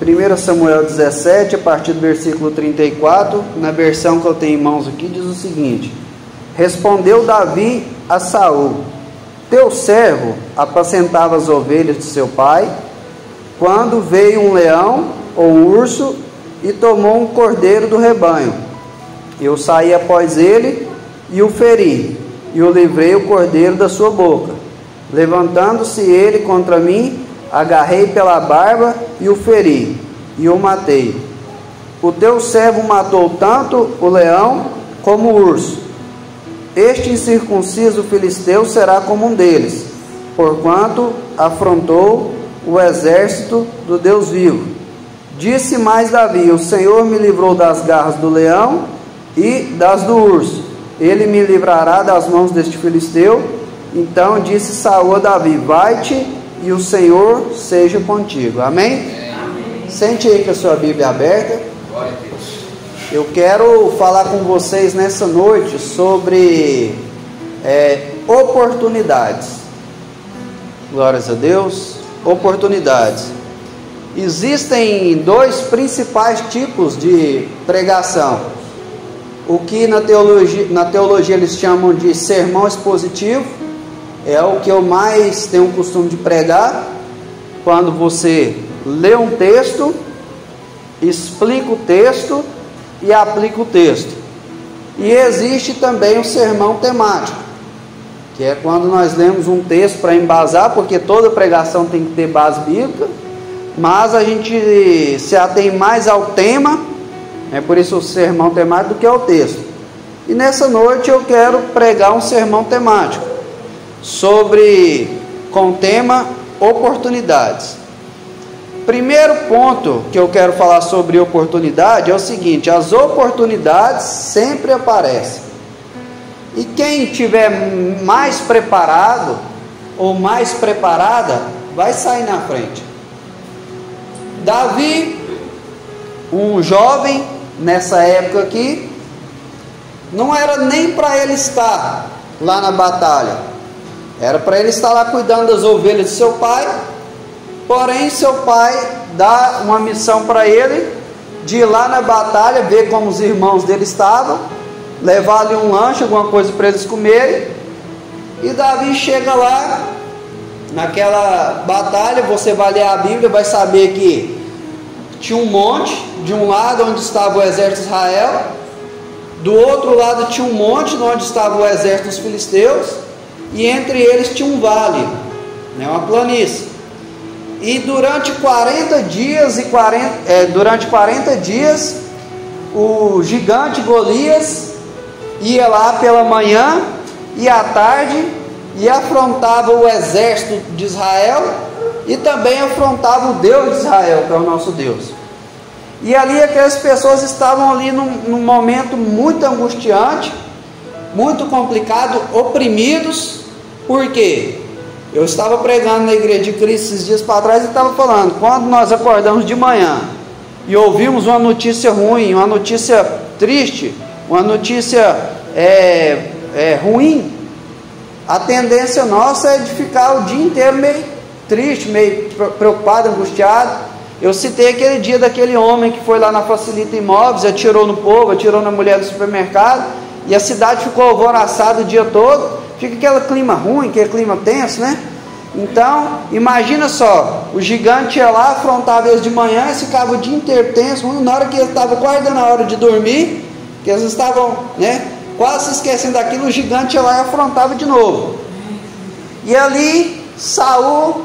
1 Samuel 17, a partir do versículo 34, na versão que eu tenho em mãos aqui, diz o seguinte: respondeu Davi a Saul: teu servo apacentava as ovelhas de seu pai, quando veio um leão ou um urso e tomou um cordeiro do rebanho. Eu saí após ele e o feri, e o livrei o cordeiro da sua boca. Levantando-se ele contra mim, agarrei pela barba e o feri, e o matei. O teu servo matou tanto o leão como o urso. Este incircunciso filisteu será como um deles, porquanto afrontou o exército do Deus vivo. Disse mais Davi: o Senhor me livrou das garras do leão e das do urso. Ele me livrará das mãos deste filisteu. Então disse Saul a Davi: vai-te e o Senhor seja contigo. Amém? Amém. Sente aí com a sua Bíblia aberta. Glória a Deus. Eu quero falar com vocês nessa noite sobre oportunidades. Glórias a Deus. Oportunidades. Existem dois principais tipos de pregação. O que na teologia eles chamam de sermão expositivo. É o que eu mais tenho o costume de pregar. Quando você lê um texto, explica o texto e aplica o texto. E existe também o sermão temático, que é quando nós lemos um texto para embasar, porque toda pregação tem que ter base bíblica, mas a gente se atém mais ao tema, é por isso o sermão temático, do que ao texto. E nessa noite eu quero pregar um sermão temático com o tema oportunidades. Primeiro ponto que eu quero falar sobre oportunidade é o seguinte: as oportunidades sempre aparecem, e quem tiver mais preparado ou mais preparada vai sair na frente. Davi, um jovem nessa época aqui, não era nem para ele estar lá na batalha, era para ele estar lá cuidando das ovelhas de seu pai. Porém, seu pai dá uma missão para ele de ir lá na batalha, ver como os irmãos dele estavam, levar ali um lanche, alguma coisa para eles comerem. E Davi chega lá, naquela batalha, você vai ler a Bíblia, vai saber que tinha um monte, de um lado onde estava o exército de Israel, do outro lado tinha um monte onde estava o exército dos filisteus, e entre eles tinha um vale, uma planície. E durante 40 dias, o gigante Golias ia lá pela manhã e à tarde e afrontava o exército de Israel e também afrontava o Deus de Israel, que é o nosso Deus. E ali aquelas pessoas estavam ali num momento muito angustiante, muito complicado, oprimidos. Por quê? Eu estava pregando na igreja de Cristo esses dias para trás e estava falando, quando nós acordamos de manhã e ouvimos uma notícia ruim, uma notícia triste, uma notícia ruim, a tendência nossa é de ficar o dia inteiro meio triste, meio preocupado, angustiado. Eu citei aquele dia daquele homem que foi lá na Facilita Imóveis, atirou no povo, atirou na mulher do supermercado, e a cidade ficou alvoroçada o dia todo. Fica aquele clima ruim, aquele clima tenso, né? Então, imagina só, o gigante ia lá, afrontava eles de manhã, e ficava o dia inteiro tenso. Na hora que eles estavam quase dando a hora de dormir, que eles estavam, quase se esquecendo daquilo, o gigante ia lá e afrontava de novo. E ali, Saul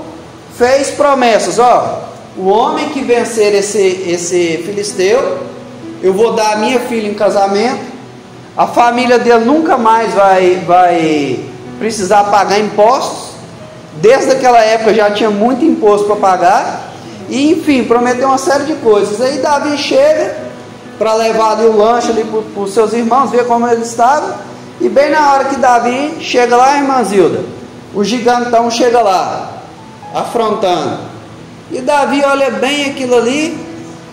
fez promessas: o homem que vencer esse filisteu, eu vou dar a minha filha em casamento. A família dele nunca mais vai precisar pagar impostos. Desde aquela época já tinha muito imposto para pagar. E enfim, prometeu uma série de coisas. Aí Davi chega para levar ali o lanche ali para os seus irmãos, ver como eles estavam. E bem na hora que Davi chega lá, irmã Zilda, o gigantão chega lá, afrontando. E Davi olha bem aquilo ali,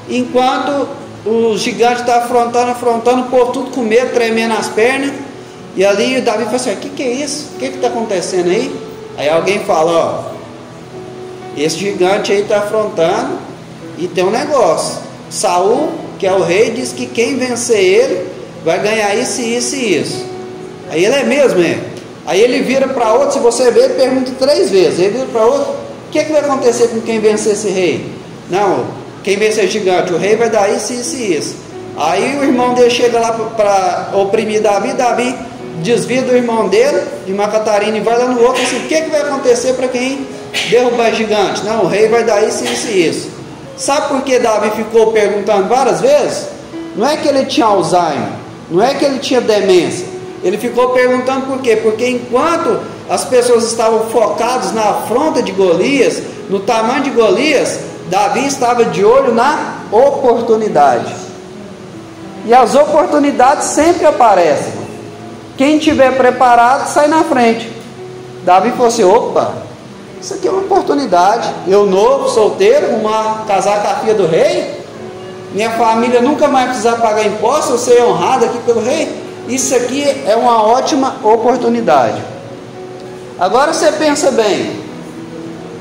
enquanto o gigante está afrontando, o povo tudo com medo, tremendo as pernas. E ali o Davi fala assim: o que é isso? O que está acontecendo aí? Aí alguém fala: esse gigante aí está afrontando E tem um negócio: Saul, que é o rei, diz que quem vencer ele vai ganhar isso, isso e isso. Aí ele é mesmo, é? Aí ele vira para outro, se você ver, ele pergunta 3 vezes. Ele vira para outro: o que vai acontecer com quem vencer esse rei? Não, quem vencer gigante, o rei vai dar isso, isso e isso. Aí o irmão dele chega lá para oprimir Davi. Davi desvia do irmão dele, de uma Catarina, e vai lá no outro assim: o que vai acontecer para quem derrubar gigante? Não, o rei vai dar isso, isso e isso. Sabe por que Davi ficou perguntando várias vezes? Não é que ele tinha Alzheimer, não é que ele tinha demência. Ele ficou perguntando por quê? Porque enquanto as pessoas estavam focadas na afronta de Golias, no tamanho de Golias, Davi estava de olho na oportunidade. E as oportunidades sempre aparecem. Quem estiver preparado sai na frente. Davi falou assim: opa, isso aqui é uma oportunidade. Eu novo, solteiro, casar com a filha do rei, minha família nunca mais precisar pagar imposto, eu ser honrado aqui pelo rei. Isso aqui é uma ótima oportunidade. Agora você pensa bem,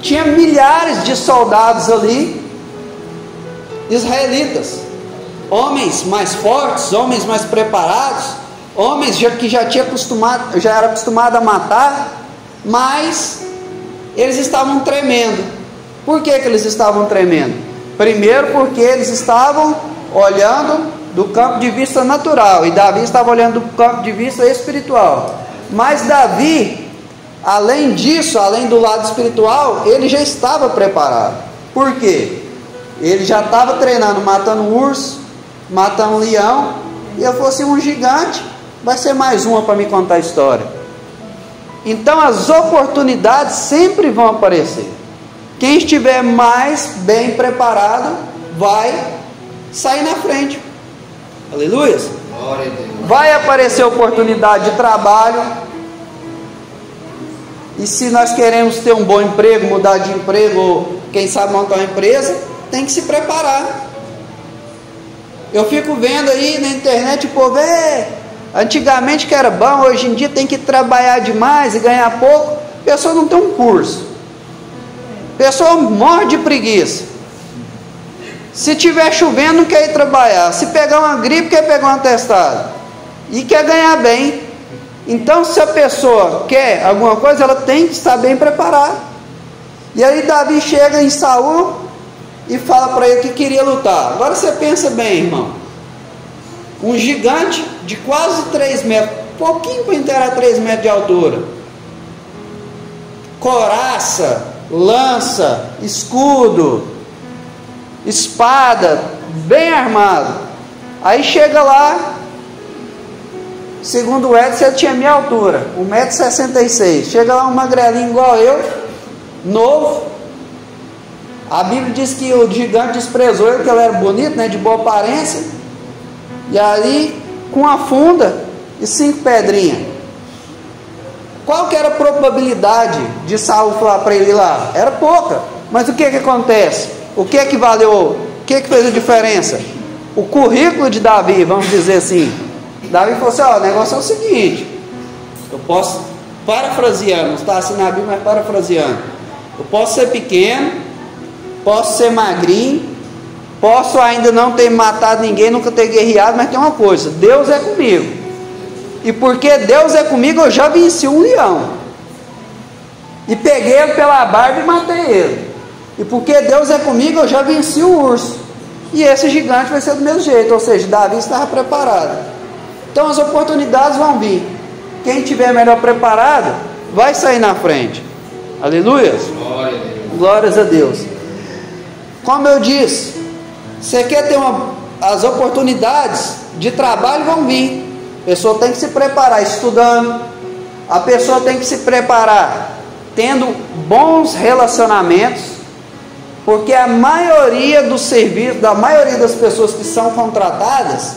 tinha milhares de soldados ali, israelitas, homens mais fortes, homens mais preparados, homens que já era acostumado a matar, mas eles estavam tremendo. Por que eles estavam tremendo? Primeiro porque eles estavam olhando do campo de vista natural, e Davi estava olhando do campo de vista espiritual. Mas Davi, além disso, além do lado espiritual, ele já estava preparado. Por quê? Ele já estava treinando, matando urso, matando leão, e eu fosse um gigante, vai ser mais uma para me contar a história. Então as oportunidades sempre vão aparecer. Quem estiver mais bem preparado vai sair na frente. Aleluia. Vai aparecer oportunidade de trabalho. E se nós queremos ter um bom emprego, mudar de emprego, ou quem sabe montar uma empresa, tem que se preparar. Eu fico vendo aí na internet, o povo antigamente que era bom, hoje em dia tem que trabalhar demais e ganhar pouco. A pessoa não tem um curso, a pessoa morre de preguiça. Se tiver chovendo, não quer ir trabalhar. Se pegar uma gripe, quer pegar um atestado. E quer ganhar bem. Então, se a pessoa quer alguma coisa, ela tem que estar bem preparada. E aí Davi chega em Saul e fala para ele que queria lutar. Agora você pensa bem, irmão. Um gigante de quase 3 metros, pouquinho para inteirar 3 metros de altura. Coraça, lança, escudo, espada, bem armado. Aí chega lá, segundo o Edson, ele tinha minha altura, 1,66 m. Chega lá um magrelinho igual eu, novo. A Bíblia diz que o gigante desprezou ele, que ele era bonito, né, de boa aparência. E ali, com a funda e 5 pedrinhas. Qual que era a probabilidade de Saul falar para ele ir lá? Era pouca. Mas o que acontece? O que valeu? O que fez a diferença? O currículo de Davi, vamos dizer assim. Davi falou assim: ó, o negócio é o seguinte, eu posso, parafraseando, não está assim na Bíblia, mas parafraseando, eu posso ser pequeno, posso ser magrinho, posso ainda não ter matado ninguém, nunca ter guerreado, mas tem uma coisa: Deus é comigo. E porque Deus é comigo, eu já venci um leão, e peguei ele pela barba e matei ele. E porque Deus é comigo, eu já venci o urso. E esse gigante vai ser do mesmo jeito. Ou seja, Davi estava preparado. Então as oportunidades vão vir. Quem estiver melhor preparado, vai sair na frente. Aleluia. Glórias a Deus. Como eu disse, você quer ter as oportunidades de trabalho vão vir. A pessoa tem que se preparar estudando. A pessoa tem que se preparar tendo bons relacionamentos. Porque a maioria dos serviços, da maioria das pessoas que são contratadas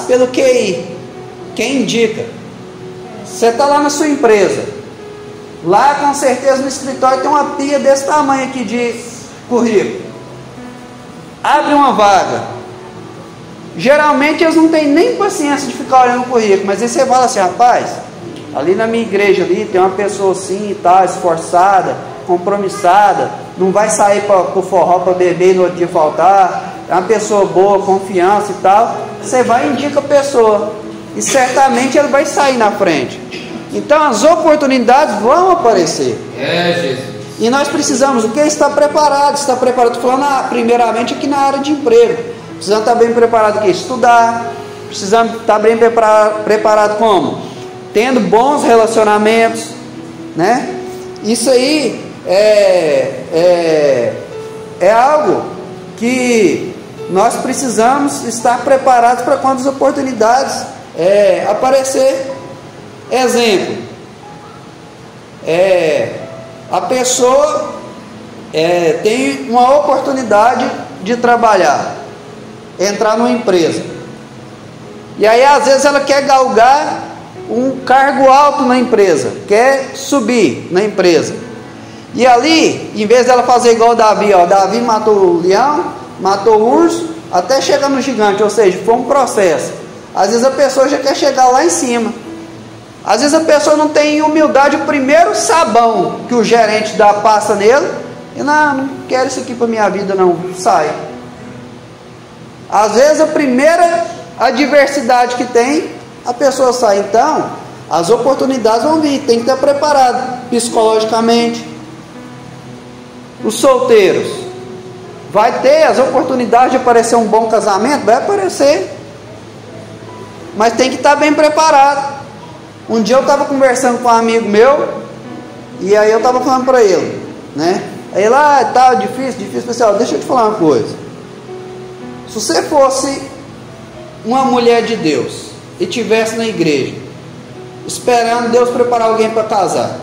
pelo QI. Quem indica? Você está lá na sua empresa. Lá com certeza no escritório tem uma pia desse tamanho aqui de currículo. Abre uma vaga. Geralmente eles não têm nem paciência de ficar olhando o currículo. Mas aí você fala assim: rapaz, ali na minha igreja ali tem uma pessoa assim e tal, esforçada, compromissada, não vai sair para o forró para beber e no outro dia faltar, é uma pessoa boa, confiança e tal, você vai e indica a pessoa, e certamente ele vai sair na frente. Então as oportunidades vão aparecer. Jesus. E nós precisamos, o que? Estar preparado. Estar preparado, estou falando primeiramente aqui na área de emprego. Precisamos estar bem preparado aqui, estudar. Precisamos estar bem preparado como? Tendo bons relacionamentos, né? Isso aí é algo que nós precisamos estar preparados para quando as oportunidades aparecer. Exemplo, a pessoa tem uma oportunidade de trabalhar, entrar numa empresa, e aí às vezes ela quer galgar um cargo alto na empresa, quer subir na empresa, e ali, em vez dela fazer igual o Davi, Davi matou o leão, matou o urso, até chegar no gigante, ou seja, foi um processo. Às vezes a pessoa já quer chegar lá em cima. Às vezes a pessoa não tem humildade, o primeiro sabão que o gerente dá, passa nele, e não quero isso aqui para minha vida não, sai. Às vezes a primeira adversidade que tem, a pessoa sai. Então, as oportunidades vão vir, tem que estar preparado psicologicamente. Os solteiros, vai ter as oportunidades de aparecer um bom casamento? Vai aparecer, mas tem que estar bem preparado. Um dia eu estava conversando com um amigo meu, e aí eu estava falando para ele, né? Aí ele, tá difícil, pessoal, deixa eu te falar uma coisa. Se você fosse uma mulher de Deus e estivesse na igreja, esperando Deus preparar alguém para casar,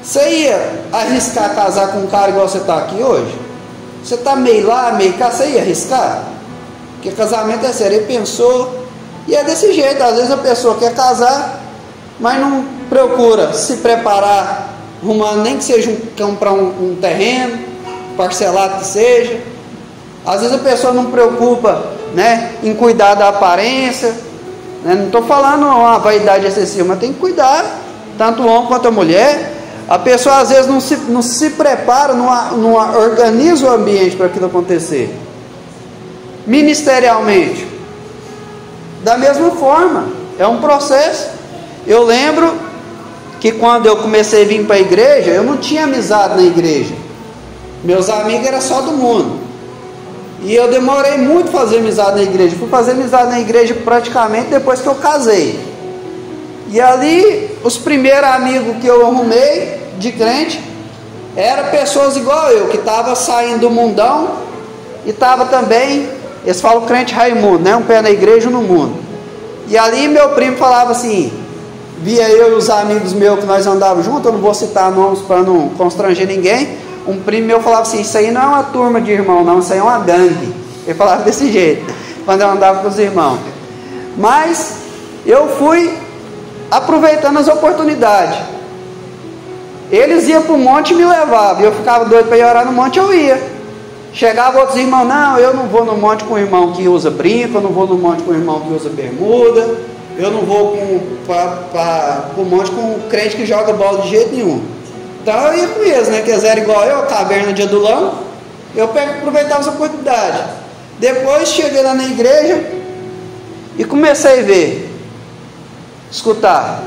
você ia arriscar casar com um cara igual você está aqui hoje? Você está meio lá, meio cá, você ia arriscar? Porque casamento é sério. Ele pensou, e é desse jeito. Às vezes a pessoa quer casar, mas não procura se preparar, arrumando nem que seja comprar um terreno, parcelado que seja. Às vezes a pessoa não preocupa, né, em cuidar da aparência, né? Não estou falando uma vaidade excessiva, mas tem que cuidar, tanto o homem quanto a mulher. A pessoa às vezes não se prepara, não organiza o ambiente para aquilo acontecer. Ministerialmente, da mesma forma, é um processo. Eu lembro que quando eu comecei a vir para a igreja, eu não tinha amizade na igreja. Meus amigos eram só do mundo. E eu demorei muito a fazer amizade na igreja. Fui fazer amizade na igreja praticamente depois que eu casei. E ali, os primeiros amigos que eu arrumei de crente eram pessoas igual eu, que estavam saindo do mundão e estavam também, eles falam crente Raimundo, né? Um pé na igreja e no mundo. E ali meu primo falava assim, via eu e os amigos meus que nós andávamos juntos, eu não vou citar nomes para não constranger ninguém. Um primo meu falava assim, isso aí não é uma turma de irmão não, isso aí é uma gangue. Ele falava desse jeito, quando eu andava com os irmãos. Mas eu fui aproveitando as oportunidades. Eles iam para o monte e me levavam, e eu ficava doido para ir orar no monte, eu ia. Chegava outros irmãos, não, eu não vou no monte com o irmão que usa brinco, eu não vou no monte com o irmão que usa bermuda, eu não vou para o monte com o crente que joga bola de jeito nenhum. Então eu ia com eles, né, que eles eram igual eu, caverna de adulão, eu aproveitava as oportunidades. Depois cheguei lá na igreja e comecei a ver, escutar,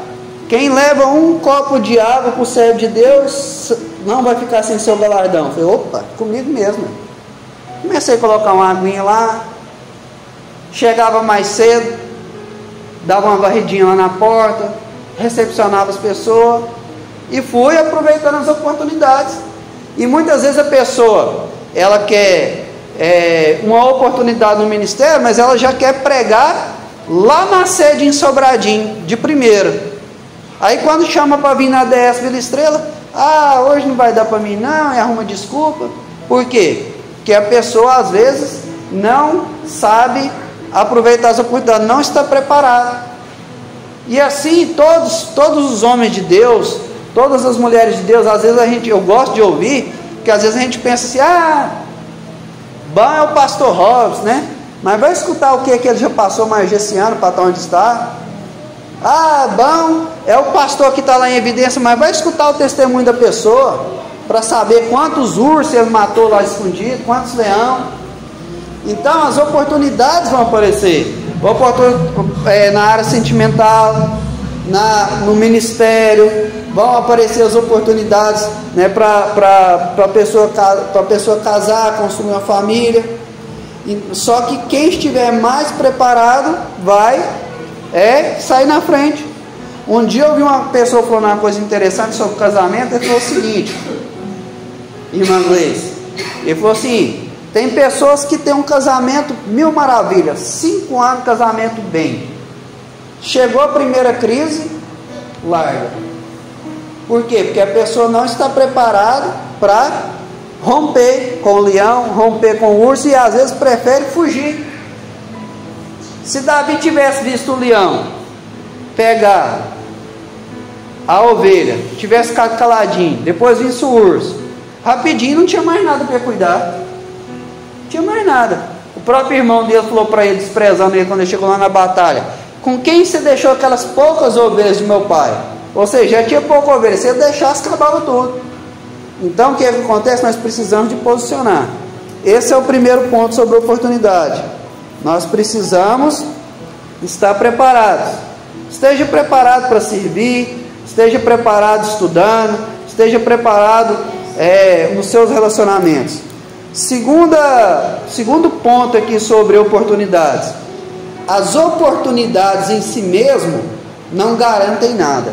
quem leva um copo de água para o servo de Deus não vai ficar sem seu galardão. Eu falei, opa, comigo mesmo. Comecei a colocar uma aguinha lá, chegava mais cedo, dava uma varridinha lá na porta, recepcionava as pessoas e fui aproveitando as oportunidades. E muitas vezes a pessoa, ela quer uma oportunidade no ministério, mas ela já quer pregar lá na sede em Sobradinho, de primeira. Aí quando chama para vir na DS Vila Estrela, hoje não vai dar para mim não, e arruma desculpa. Por quê? Porque a pessoa às vezes não sabe aproveitar as oportunidades, não está preparada. E assim todos os homens de Deus, todas as mulheres de Deus, às vezes eu gosto de ouvir, que às vezes a gente pensa assim, bom é o pastor Robson, né? Mas vai escutar o que ele já passou mais esse ano para estar onde está. Bom é o pastor que está lá em evidência, mas vai escutar o testemunho da pessoa. para saber quantos ursos ele matou lá escondido, quantos leão. Então as oportunidades vão aparecer, na área sentimental, no ministério, vão aparecer as oportunidades, né, para a pessoa casar, construir uma família. Só que quem estiver mais preparado vai sair na frente. Um dia eu vi uma pessoa falando uma coisa interessante sobre casamento. Ele falou o seguinte, irmã Gleice, ele falou assim: tem pessoas que têm um casamento mil maravilhas, 5 anos de casamento bem, chegou a primeira crise, larga. Por quê? Porque a pessoa não está preparada para romper com o leão, romper com o urso, e às vezes prefere fugir. Se Davi tivesse visto o leão pegar a ovelha, tivesse ficado caladinho, depois visse o urso, rapidinho, não tinha mais nada para cuidar, não tinha mais nada. O próprio irmão dele falou para ele, desprezando ele quando ele chegou lá na batalha: com quem você deixou aquelas poucas ovelhas de meu pai? Ou seja, já tinha pouca ovelha, se ele deixasse, acabava tudo. Então o que acontece? Nós precisamos de posicionar. Esse é o primeiro ponto sobre oportunidade. Nós precisamos estar preparados. Esteja preparado para servir, esteja preparado estudando, esteja preparado nos seus relacionamentos. Segundo ponto aqui sobre oportunidades: as oportunidades em si mesmo não garantem nada.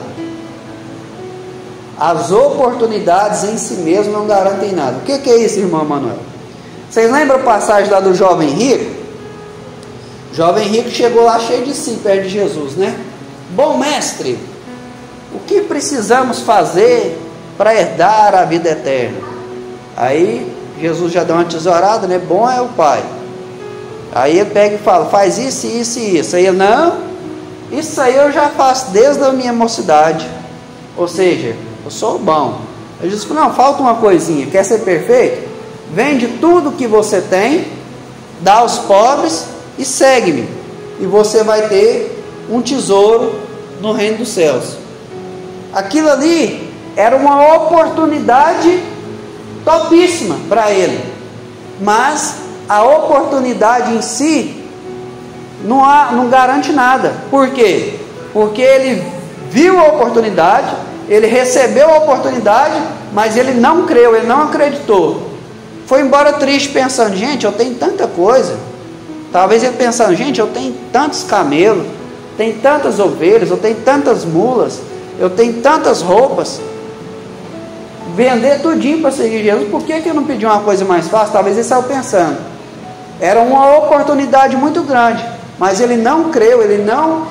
As oportunidades em si mesmo não garantem nada. O que é isso, irmão Manuel? Vocês lembram a passagem lá do jovem rico? O jovem rico chegou lá cheio de si, perto de Jesus, né? Bom mestre, o que precisamos fazer para herdar a vida eterna? Aí Jesus já dá uma tesourada, né? Bom é o Pai. Aí ele pega e fala: faz isso, isso e isso. Aí ele: não, isso aí eu já faço desde a minha mocidade. Ou seja, eu sou bom. Aí Jesus falou: não, falta uma coisinha. Quer ser perfeito? Vende tudo que você tem, dá aos pobres e segue-me, e você vai ter um tesouro no reino dos céus. Aquilo ali era uma oportunidade topíssima para ele, mas a oportunidade em si não garante nada. Por quê? Porque ele viu a oportunidade, ele recebeu a oportunidade, mas ele não creu, ele não acreditou. Foi embora triste, pensando: gente, eu tenho tanta coisa. Talvez ele pensando: gente, eu tenho tantos camelos, tenho tantas ovelhas, eu tenho tantas mulas, eu tenho tantas roupas, vender tudinho para seguir Jesus, por que eu não pedi uma coisa mais fácil? Talvez ele saiu pensando. Era uma oportunidade muito grande, mas ele não creu, ele não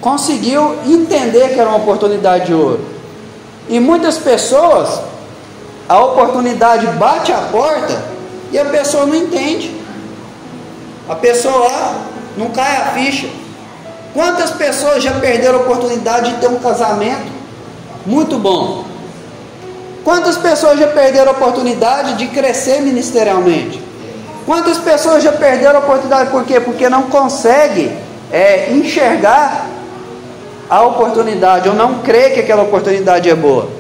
conseguiu entender que era uma oportunidade de ouro. E muitas pessoas, a oportunidade bate a porta e a pessoa não entende. A pessoa não cai a ficha. Quantas pessoas já perderam a oportunidade de ter um casamento muito bom? Quantas pessoas já perderam a oportunidade de crescer ministerialmente? Quantas pessoas já perderam a oportunidade? Por quê? Porque não consegue enxergar a oportunidade, ou não crê que aquela oportunidade é boa.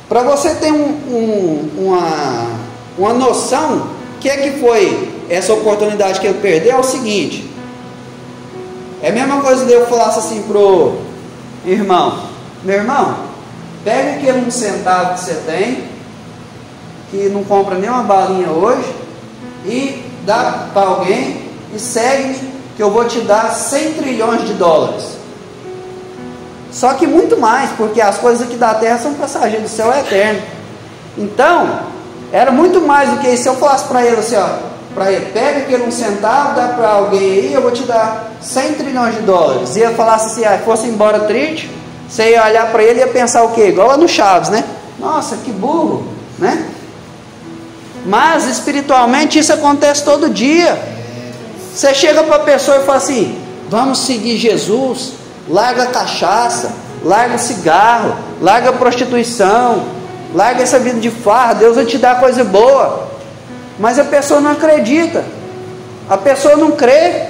Para você ter uma noção, o que foi essa oportunidade que ele perdeu, é o seguinte: é a mesma coisa de eu falasse assim pro irmão: meu irmão, pega aquele 1 centavo que você tem, que não compra nem uma balinha hoje, e dá para alguém, e segue-me, que eu vou te dar 100 trilhões de dólares. Só que muito mais, porque as coisas aqui da terra são passageiras, do céu é eterno. Então, era muito mais do que isso. Se eu falasse para ele assim, para ele: pega aquele 1 centavo, dá para alguém aí, eu vou te dar 100 trilhões de dólares. E ele falasse assim: fosse embora triste, você ia olhar para ele e ia pensar o quê? Igual lá no Chaves, né? Nossa, que burro, né? Mas espiritualmente isso acontece todo dia. Você chega para a pessoa e fala assim: vamos seguir Jesus, larga a cachaça, larga o cigarro, larga a prostituição, larga essa vida de farra, Deus vai te dar coisa boa. Mas a pessoa não acredita, a pessoa não crê,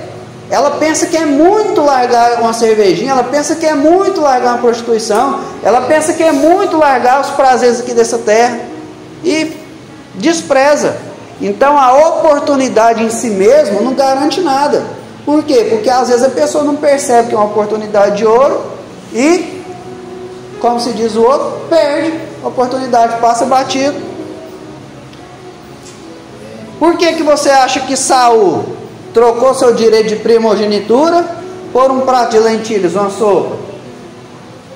ela pensa que é muito largar uma cervejinha, ela pensa que é muito largar uma prostituição, ela pensa que é muito largar os prazeres aqui dessa terra, e despreza. Então a oportunidade em si mesmo não garante nada. Por quê? Porque às vezes a pessoa não percebe que é uma oportunidade de ouro e, como se diz o outro, perde a oportunidade, passa batido. Por que você acha que Saul trocou seu direito de primogenitura por um prato de lentilhas, uma sopa?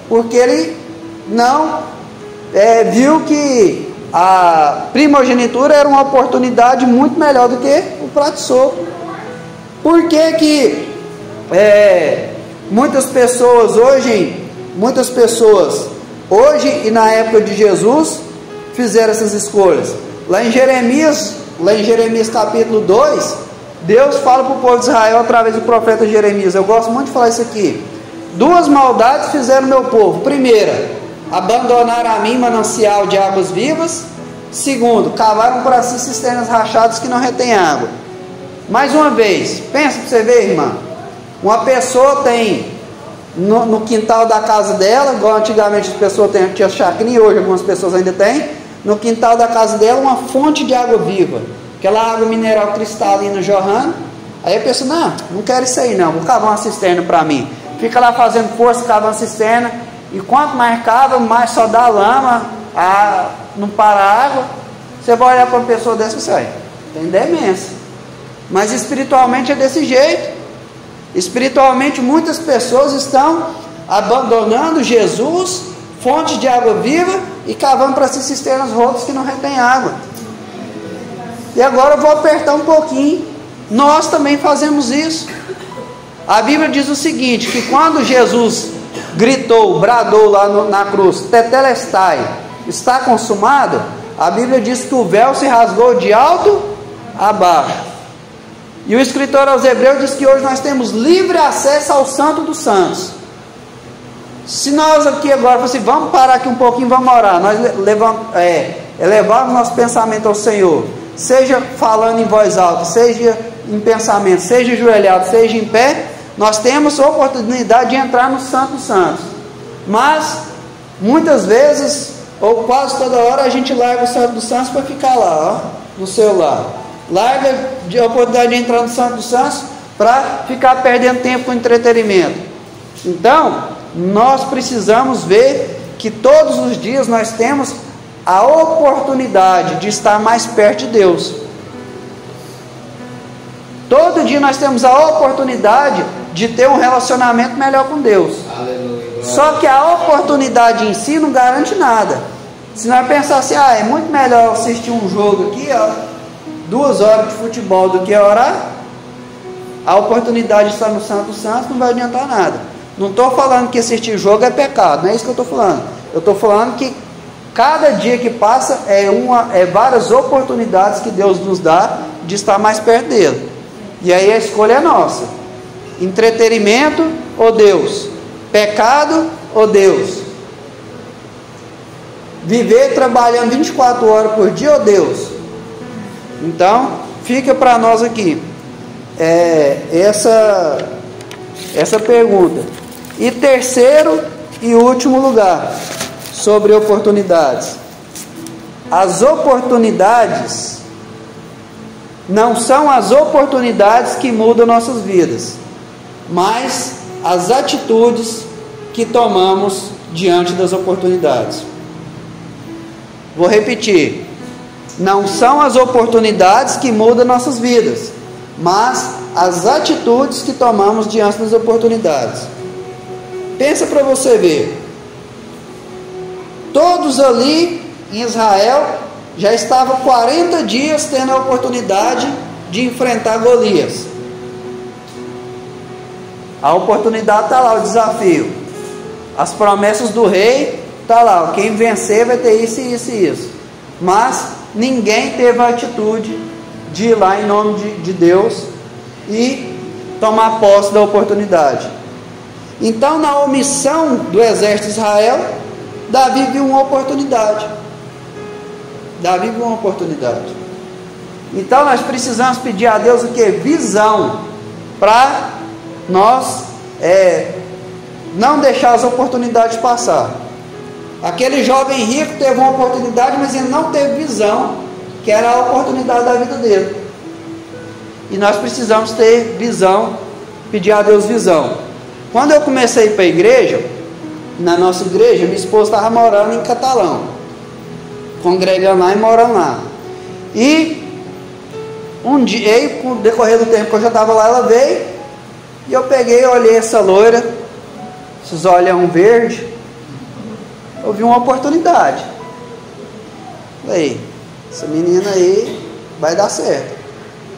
Porque ele não viu que a primogenitura era uma oportunidade muito melhor do que o prato de sopa. Por que muitas pessoas hoje e na época de Jesus fizeram essas escolhas? Lá em Jeremias capítulo 2, Deus fala para o povo de Israel através do profeta Jeremias. Eu gosto muito de falar isso aqui. 2 maldades fizeram meu povo. Primeira, abandonaram a mim manancial de águas vivas. Segundo, cavaram para si cisternas rachadas que não retêm água. Mais uma vez, pensa para você ver, irmã. Uma pessoa tem no quintal da casa dela, igual antigamente as pessoas tinham chacrinha, hoje algumas pessoas ainda têm, no quintal da casa dela uma fonte de água viva, aquela água mineral cristalina jorrando. Aí a pessoa, não quero isso aí não, vou cavar uma cisterna para mim. Fica lá fazendo força, cava uma cisterna, e quanto mais cava, mais só dá lama, não para a água. Você vai olhar para uma pessoa dessa e sai, tem demência. Mas espiritualmente é desse jeito. Espiritualmente muitas pessoas estão abandonando Jesus, fonte de água viva, e cavando para si cisternas rotas que não retêm água. E agora eu vou apertar um pouquinho. Nós também fazemos isso. A Bíblia diz o seguinte, que quando Jesus bradou lá na cruz, tetelestai, está consumado, a Bíblia diz que o véu se rasgou de alto a baixo. E o escritor aos Hebreus diz que hoje nós temos livre acesso ao Santo dos Santos. Se nós aqui agora assim, vamos parar aqui um pouquinho, vamos orar, nós elevarmos nosso pensamento ao Senhor, seja falando em voz alta, seja em pensamento, seja ajoelhado, seja em pé, nós temos a oportunidade de entrar no Santo dos Santos. Mas muitas vezes, ou quase toda hora, a gente larga o Santo dos Santos para ficar lá, no celular. Larga a oportunidade de entrar no Santo dos Santos para ficar perdendo tempo com entretenimento. Então, nós precisamos ver que todos os dias nós temos a oportunidade de estar mais perto de Deus. Todo dia nós temos a oportunidade de ter um relacionamento melhor com Deus. Aleluia. Só que a oportunidade em si não garante nada. Se nós pensar assim, é muito melhor assistir um jogo aqui, 2 horas de futebol, do que orar, a oportunidade de estar no Santo dos Santos não vai adiantar nada. Não estou falando que assistir jogo é pecado, não é isso que eu estou falando. Eu estou falando que cada dia que passa é várias oportunidades que Deus nos dá de estar mais perto dele. E aí a escolha é nossa. Entretenimento ou Deus? Pecado ou Deus? Viver trabalhando 24 horas por dia ou Deus? Então, fica para nós aqui essa pergunta. E terceiro e último lugar, sobre oportunidades. As oportunidades não são as oportunidades que mudam nossas vidas, mas as atitudes que tomamos diante das oportunidades. Vou repetir. Não são as oportunidades que mudam nossas vidas, mas as atitudes que tomamos diante das oportunidades. Pensa para você ver. Todos ali em Israel já estavam 40 dias tendo a oportunidade de enfrentar Golias. A oportunidade está lá, o desafio. As promessas do rei está lá. Quem vencer vai ter isso, isso e isso. Mas ninguém teve a atitude de ir lá em nome de Deus e tomar posse da oportunidade. Então, na omissão do exército de Israel, Davi viu uma oportunidade. Então nós precisamos pedir a Deus o que? Visão, para nós não deixar as oportunidades passar. Aquele jovem rico teve uma oportunidade, mas ele não teve visão, que era a oportunidade da vida dele. E nós precisamos ter visão, pedir a Deus visão. Quando eu comecei a ir para a igreja, na nossa igreja, minha esposa estava morando em Catalão, congregando lá e morando lá. E um dia, com o decorrer do tempo que eu já estava lá, ela veio, e eu peguei e olhei essa loira, esses olhão verde, eu vi uma oportunidade. Falei, essa menina aí vai dar certo.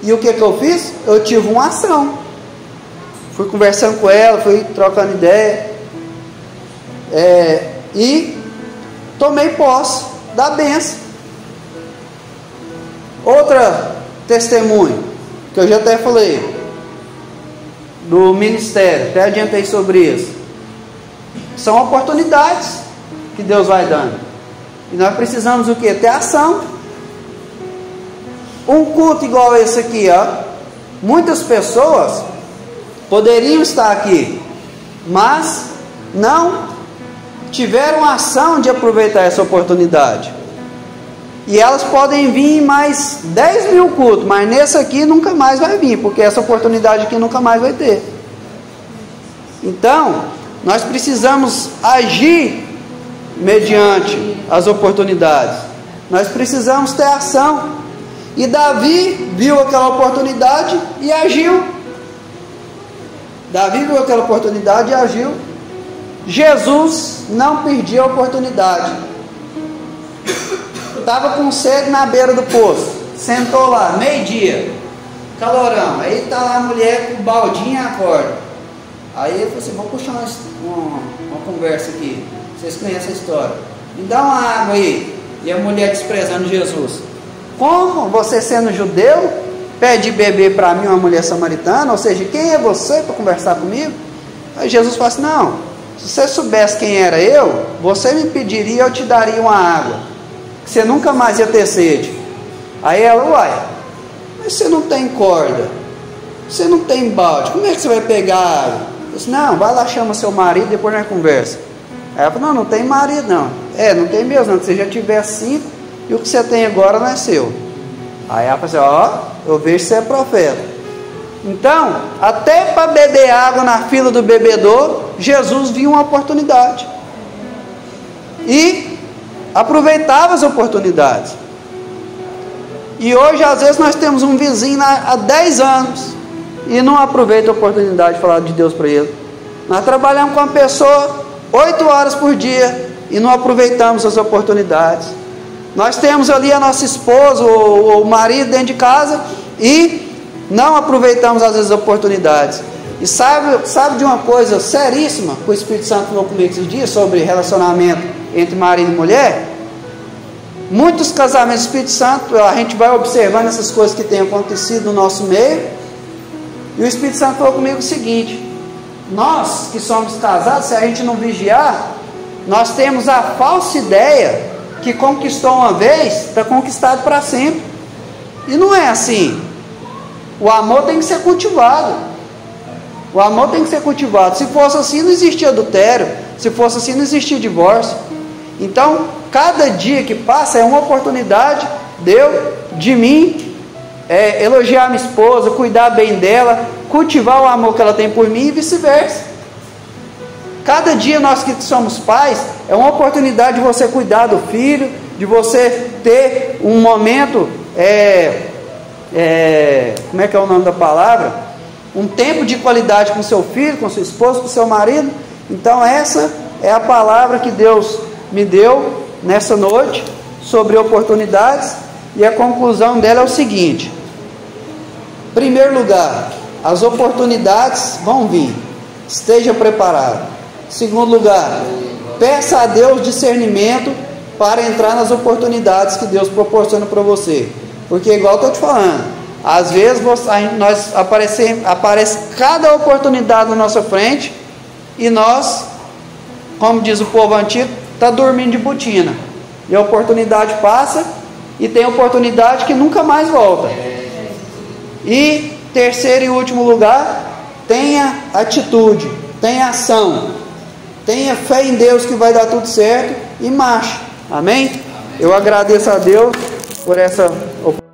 E o que eu fiz? Eu tive uma ação. Fui conversando com ela, fui trocando ideia, e tomei posse da bênção. Outra testemunho, que eu já até falei, do ministério, até adiantei sobre isso. São oportunidades que Deus vai dando. E nós precisamos o quê? Ter ação. Um culto igual esse aqui, ó, muitas pessoas poderiam estar aqui, mas não tiveram ação de aproveitar essa oportunidade. E elas podem vir em mais 10 mil cultos, mas nesse aqui nunca mais vai vir, porque essa oportunidade aqui nunca mais vai ter. Então, nós precisamos agir mediante as oportunidades. Nós precisamos ter ação. E Davi viu aquela oportunidade e agiu. Davi viu aquela oportunidade e agiu. Jesus não perdia a oportunidade. Estava com sede na beira do poço, sentou lá, meio-dia, calorão. Aí está lá a mulher com o baldinho e a corda. Aí ele falou assim: vamos puxar uma conversa aqui. Vocês conhecem a história. Me dá uma água aí. E a mulher desprezando Jesus. Como você, sendo judeu, pede beber para mim, uma mulher samaritana? Ou seja, quem é você para conversar comigo? Aí Jesus fala assim: não, se você soubesse quem era eu, você me pediria e eu te daria uma água, que você nunca mais ia ter sede. Aí ela: uai, mas você não tem corda, você não tem balde, como é que você vai pegar água? Eu disse: não, vai lá, chama seu marido, depois nós conversa. Aí ela falou: não tem marido não. Não tem mesmo não, que você já tiver 5, e o que você tem agora não é seu. Aí ela falou assim: eu vejo que você é profeta. Então, até para beber água na fila do bebedouro, Jesus viu uma oportunidade e aproveitava as oportunidades. E hoje, às vezes, nós temos um vizinho há 10 anos e não aproveita a oportunidade de falar de Deus para ele. Nós trabalhamos com uma pessoa 8 horas por dia e não aproveitamos as oportunidades. Nós temos ali a nossa esposa ou o marido dentro de casa e não aproveitamos às vezes as oportunidades. E sabe de uma coisa seríssima que o Espírito Santo falou comigo esses dias sobre relacionamento entre marido e mulher? Muitos casamentos do Espírito Santo, a gente vai observando essas coisas que têm acontecido no nosso meio, e o Espírito Santo falou comigo o seguinte: nós que somos casados, se a gente não vigiar, nós temos a falsa ideia que conquistou uma vez, está conquistado para sempre. E não é assim. O amor tem que ser cultivado. O amor tem que ser cultivado. Se fosse assim, não existia adultério. Se fosse assim, não existia divórcio. Então, cada dia que passa é uma oportunidade de mim elogiar minha esposa, cuidar bem dela, cultivar o amor que ela tem por mim e vice-versa. Cada dia nós que somos pais, é uma oportunidade de você cuidar do filho, de você ter um momento, como é que é o nome da palavra? Um tempo de qualidade com seu filho, com sua esposa, com seu marido. Então essa é a palavra que Deus me deu nessa noite, sobre oportunidades, e a conclusão dela é o seguinte: em primeiro lugar, as oportunidades vão vir, esteja preparado. Segundo lugar, peça a Deus discernimento para entrar nas oportunidades que Deus proporciona para você. Porque igual eu estou te falando, às vezes aparece cada oportunidade na nossa frente e nós, como diz o povo antigo, está dormindo de botina. E a oportunidade passa e tem oportunidade que nunca mais volta. E terceiro e último lugar, tenha atitude, tenha ação, tenha fé em Deus que vai dar tudo certo e marche. Amém? Eu agradeço a Deus por essa oportunidade.